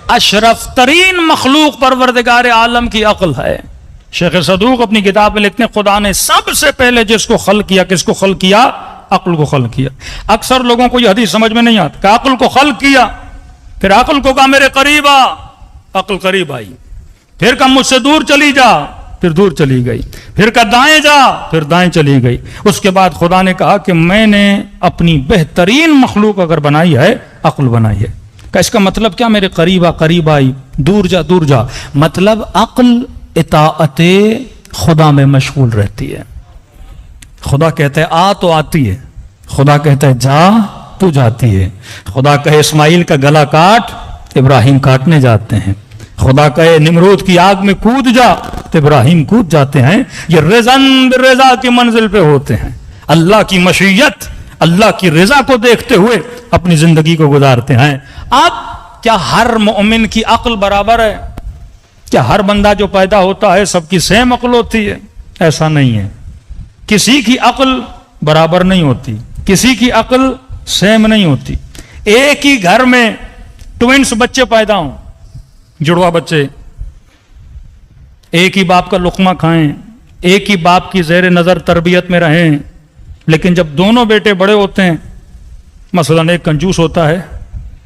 اشرف ترین مخلوق پروردگار عالم کی عقل ہے. شیخ صدوق اپنی کتاب میں لکھتے ہیں خدا نے سب سے پہلے جس کو خلق کیا، کس کو خلق کیا؟ عقل کو خلق کیا. اکثر لوگوں کو یہ حدیث سمجھ میں نہیں آتی کہ عقل کو خلق کیا، پھر عقل کو کہا میرے قریب آ، عقل قریب آئی، پھر کہا مجھ سے دور چلی جا، پھر دور چلی گئی، پھر کہا دائیں جا، پھر دائیں چلی گئی. اس کے بعد خدا نے کہا کہ میں نے اپنی بہترین مخلوق اگر بنائی ہے، عقل بنائی ہے. کہ اس کا مطلب کیا؟ میرے قریب آ، قریب آئی، دور جا، دور جا. مطلب عقل اطاعت خدا میں مشغول رہتی ہے. خدا کہتا ہے آ تو آتی ہے، خدا کہتا ہے جا تو جاتی ہے. خدا کہے اسماعیل کا گلا کاٹ، ابراہیم کاٹنے جاتے ہیں. خدا کہے نمرود کی آگ میں کود جا تو ابراہیم کود جاتے ہیں. یہ رضاً بالرضا کی منزل پہ ہوتے ہیں. اللہ کی مشیت، اللہ کی رضا کو دیکھتے ہوئے اپنی زندگی کو گزارتے ہیں. اب کیا ہر مومن کی عقل برابر ہے؟ کیا ہر بندہ جو پیدا ہوتا ہے سب کی سیم عقل ہوتی ہے؟ ایسا نہیں ہے. کسی کی عقل برابر نہیں ہوتی، کسی کی عقل سیم نہیں ہوتی. ایک ہی گھر میں ٹوینس بچے پیدا ہوں، جڑوا بچے، ایک ہی باپ کا لقمہ کھائیں، ایک ہی باپ کی زیر نظر تربیت میں رہیں، لیکن جب دونوں بیٹے بڑے ہوتے ہیں، مثلا ایک کنجوس ہوتا ہے،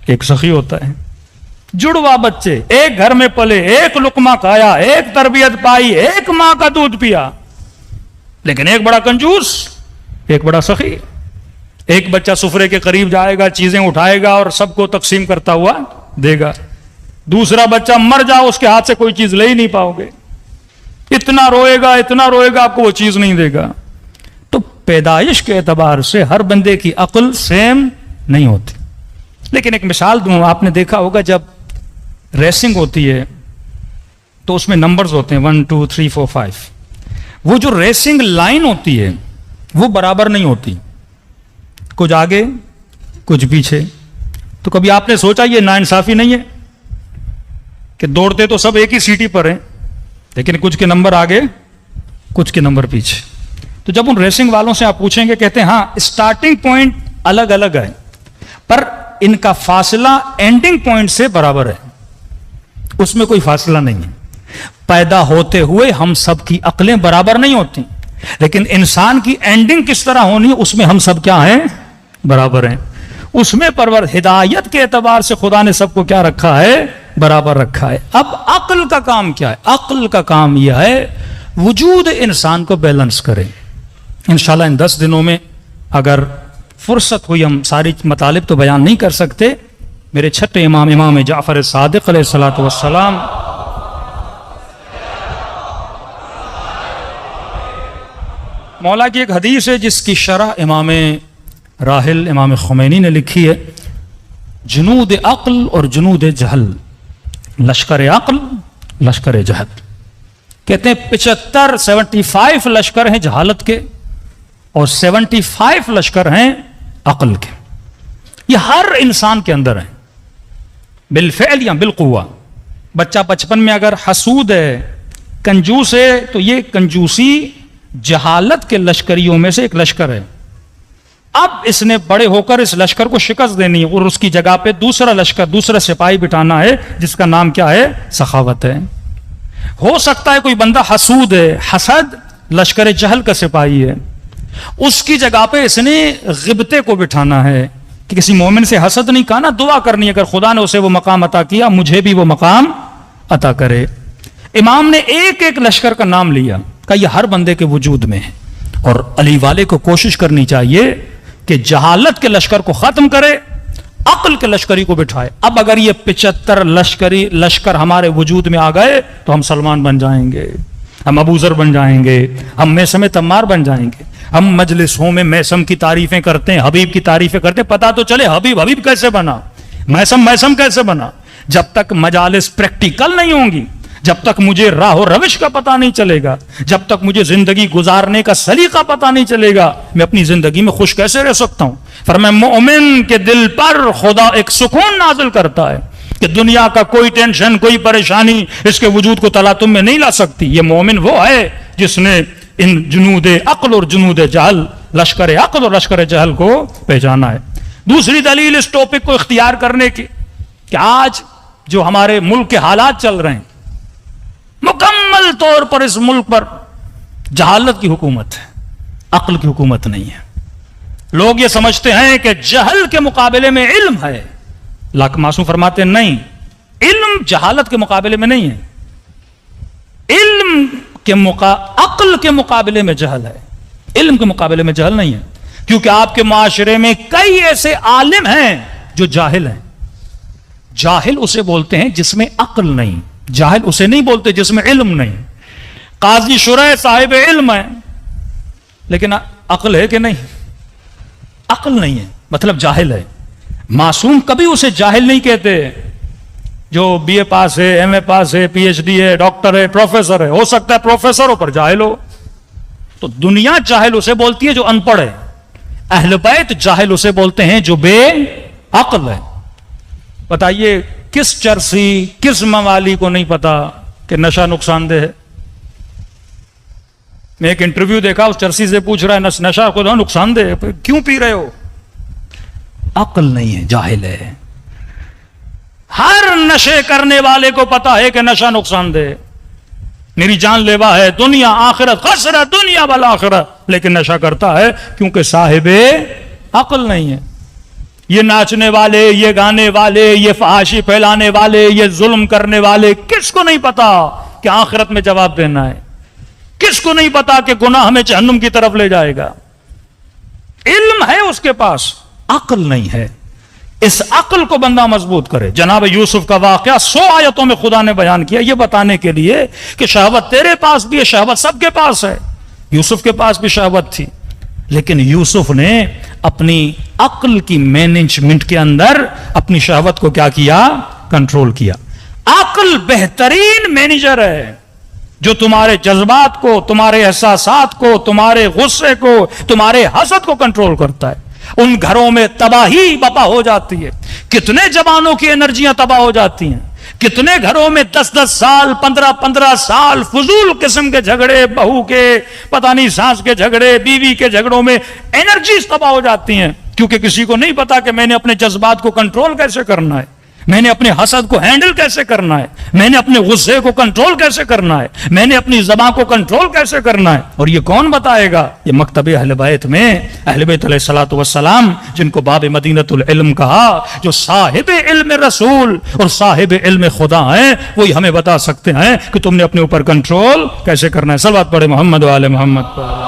ایک سخی ہوتا ہے. جڑوا بچے ایک گھر میں پلے، ایک لقمہ کھایا، ایک تربیت پائی، ایک ماں کا دودھ پیا، لیکن ایک بڑا کنجوس، ایک بڑا سخی. ایک بچہ سفرے کے قریب جائے گا، چیزیں اٹھائے گا اور سب کو تقسیم کرتا ہوا دے گا. دوسرا بچہ مر جا، اس کے ہاتھ سے کوئی چیز لے ہی نہیں پاؤ گے. اتنا روئے گا، اتنا روئے گا، آپ کو وہ چیز نہیں دے گا. تو پیدائش کے اعتبار سے ہر بندے کی عقل سیم نہیں ہوتی. لیکن ایک مثال دوں، آپ نے دیکھا ہوگا جب ریسنگ ہوتی ہے تو اس میں نمبرز ہوتے ہیں 1 2 3 4 5. وہ جو ریسنگ لائن ہوتی ہے وہ برابر نہیں ہوتی، کچھ آگے کچھ پیچھے. تو کبھی آپ نے سوچا یہ ناانصافی نہیں ہے کہ دوڑتے تو سب ایک ہی سیٹی پر ہیں، لیکن کچھ کے نمبر آگے، کچھ کے نمبر پیچھے. تو جب ان ریسنگ والوں سے آپ پوچھیں گے، کہتے ہیں ہاں اسٹارٹنگ پوائنٹ الگ الگ ہے پر ان کا فاصلہ اینڈنگ پوائنٹ سے برابر ہے، اس میں کوئی فاصلہ نہیں ہے. پیدا ہوتے ہوئے ہم سب کی عقلیں برابر نہیں ہوتی، لیکن انسان کی اینڈنگ کس طرح ہونی ہے اس میں ہم سب کیا ہیں؟ برابر ہیں. اس میں ہدایت کے اعتبار سے خدا نے سب کو کیا رکھا ہے؟ برابر رکھا ہے. اب عقل کا کام کیا ہے؟ عقل کا کام یہ ہے وجود انسان کو بیلنس کرے. انشاءاللہ ان 10 دنوں میں اگر فرصت ہوئی، ہم ساری مطالب تو بیان نہیں کر سکتے. میرے چھٹے امام جعفر صادق علیہ الصلوۃ والسلام مولا کی ایک حدیث ہے جس کی شرح امام راحل امام خمینی نے لکھی ہے. جنود عقل اور جنود جہل، لشکر عقل، لشکر جہل. کہتے ہیں 75 لشکر ہیں جہالت کے اور 75 لشکر ہیں عقل کے. یہ ہر انسان کے اندر ہیں، بالفعل یا بالقوہ. بچہ بچپن میں اگر حسود ہے، کنجوس ہے، تو یہ کنجوسی جہالت کے لشکریوں میں سے ایک لشکر ہے. اب اس نے بڑے ہو کر اس لشکر کو شکست دینی ہے اور اس کی جگہ پہ دوسرا لشکر، دوسرا سپاہی بٹھانا ہے جس کا نام کیا ہے؟ سخاوت ہے. ہو سکتا ہے کوئی بندہ حسود ہے، حسد لشکر جہل کا سپاہی ہے، اس کی جگہ پہ اس نے غبطے کو بٹھانا ہے کہ کسی مومن سے حسد نہیں کہا نا، دعا کرنی ہے اگر خدا نے اسے وہ مقام عطا کیا مجھے بھی وہ مقام عطا کرے. امام نے ایک ایک لشکر کا نام لیا کہ یہ ہر بندے کے وجود میں ہے، اور علی والے کو کوشش کرنی چاہیے کہ جہالت کے لشکر کو ختم کرے، عقل کے لشکری کو بٹھائے. اب اگر یہ 75 لشکر ہمارے وجود میں آ گئے تو ہم سلمان بن جائیں گے، ہم ابو ذر بن جائیں گے، ہم میثم تمار بن جائیں گے. ہم مجلسوں میں میثم کی تعریفیں کرتے ہیں، حبیب کی تعریفیں کرتے ہیں، پتہ تو چلے حبیب کیسے بنا، میثم کیسے بنا. جب تک مجالس پریکٹیکل نہیں ہوں گی، جب تک مجھے راہ و روش کا پتہ نہیں چلے گا، جب تک مجھے زندگی گزارنے کا سلیقہ پتہ نہیں چلے گا، میں اپنی زندگی میں خوش کیسے رہ سکتا ہوں. فرمایا مومن کے دل پر خدا ایک سکون نازل کرتا ہے کہ دنیا کا کوئی ٹینشن، کوئی پریشانی اس کے وجود کو تلاطم میں نہیں لا سکتی. یہ مومن وہ ہے جس نے ان جنود عقل اور جنود جہل، لشکر عقل اور لشکر جہل کو پہچانا ہے. دوسری دلیل اس ٹاپک کو اختیار کرنے کی کہ آج جو ہمارے ملک کے حالات چل رہے ہیں، مکمل طور پر اس ملک پر جہالت کی حکومت ہے، عقل کی حکومت نہیں ہے۔ لوگ یہ سمجھتے ہیں کہ جہل کے مقابلے میں علم ہے، اللہ کے معصوم فرماتے ہیں نہیں، علم جہالت کے مقابلے میں نہیں ہے، علم کے عقل کے مقابلے میں جہل ہے، علم کے مقابلے میں جہل نہیں ہے، کیونکہ آپ کے معاشرے میں کئی ایسے عالم ہیں جو جاہل ہیں۔ جاہل اسے بولتے ہیں جس میں عقل نہیں، جاہل اسے نہیں بولتے جس میں علم نہیں۔ قاضی شرح صاحب علم ہے لیکن عقل ہے کہ نہیں؟ عقل نہیں ہے، مطلب جاہل ہے۔ معصوم کبھی اسے جاہل نہیں کہتے، جو بی اے پاس ہے، ایم اے پاس ہے، پی ایچ ڈی ہے، ڈاکٹر ہے، پروفیسر ہے، ہو سکتا ہے پروفیسروں پر جاہل ہو، تو دنیا جاہل اسے بولتی ہے جو ان پڑھ ہے، اہل بیت جاہل اسے بولتے ہیں جو بے عقل ہے۔ بتائیے کس چرسی، کس موالی کو نہیں پتا کہ نشہ نقصان دہ ہے؟ میں ایک انٹرویو دیکھا، اس چرسی سے پوچھ رہا ہے نشہ کو نقصان دہ ہے، کیوں پی رہے ہو؟ عقل نہیں ہے، جاہل ہے۔ ہر نشے کرنے والے کو پتا ہے کہ نشہ نقصان دہ، میری جان لیوا ہے، دنیا آخرت خسرہ دنیا والآخرت، لیکن نشہ کرتا ہے کیونکہ صاحب عقل نہیں ہے۔ یہ ناچنے والے، یہ گانے والے، یہ فحاشی پھیلانے والے، یہ ظلم کرنے والے، کس کو نہیں پتا کہ آخرت میں جواب دینا ہے؟ کس کو نہیں پتا کہ گناہ ہمیں جہنم کی طرف لے جائے گا؟ علم ہے اس کے پاس، عقل نہیں ہے۔ اس عقل کو بندہ مضبوط کرے۔ جناب یوسف کا واقعہ 100 آیتوں میں خدا نے بیان کیا، یہ بتانے کے لیے کہ شہوت تیرے پاس بھی ہے، شہوت سب کے پاس ہے۔ یوسف کے پاس بھی شہوت تھی، لیکن یوسف نے اپنی عقل کی مینجمنٹ کے اندر اپنی شہوت کو کیا کیا؟ کنٹرول کیا۔ عقل بہترین مینیجر ہے جو تمہارے جذبات کو، تمہارے احساسات کو، تمہارے غصے کو، تمہارے حسد کو کنٹرول کرتا ہے۔ ان گھروں میں تباہی بپا ہو جاتی ہے، کتنے جوانوں کی انرجیاں تباہ ہو جاتی ہیں، کتنے گھروں میں 10-10 سال 15-15 سال فضول قسم کے جھگڑے، بہو کے پتہ نہیں ساس کے جھگڑے، بیوی کے جھگڑوں میں انرجیز تباہ ہو جاتی ہیں، کیونکہ کسی کو نہیں پتا کہ میں نے اپنے جذبات کو کنٹرول کیسے کرنا ہے، میں نے اپنے حسد کو ہینڈل کیسے کرنا ہے، میں نے اپنے غصے کو کنٹرول کیسے کرنا ہے، میں نے اپنی زبان کو کنٹرول کیسے کرنا ہے۔ اور یہ کون بتائے گا؟ یہ مکتب اہل بیت میں اہل بیت علیہ الصلوۃ والسلام، جن کو باب مدینۃ العلم کہا، جو صاحب علم رسول اور صاحب علم خدا ہیں، وہی ہمیں بتا سکتے ہیں کہ تم نے اپنے اوپر کنٹرول کیسے کرنا ہے۔ صلوات پڑھے محمد و آل محمد پر۔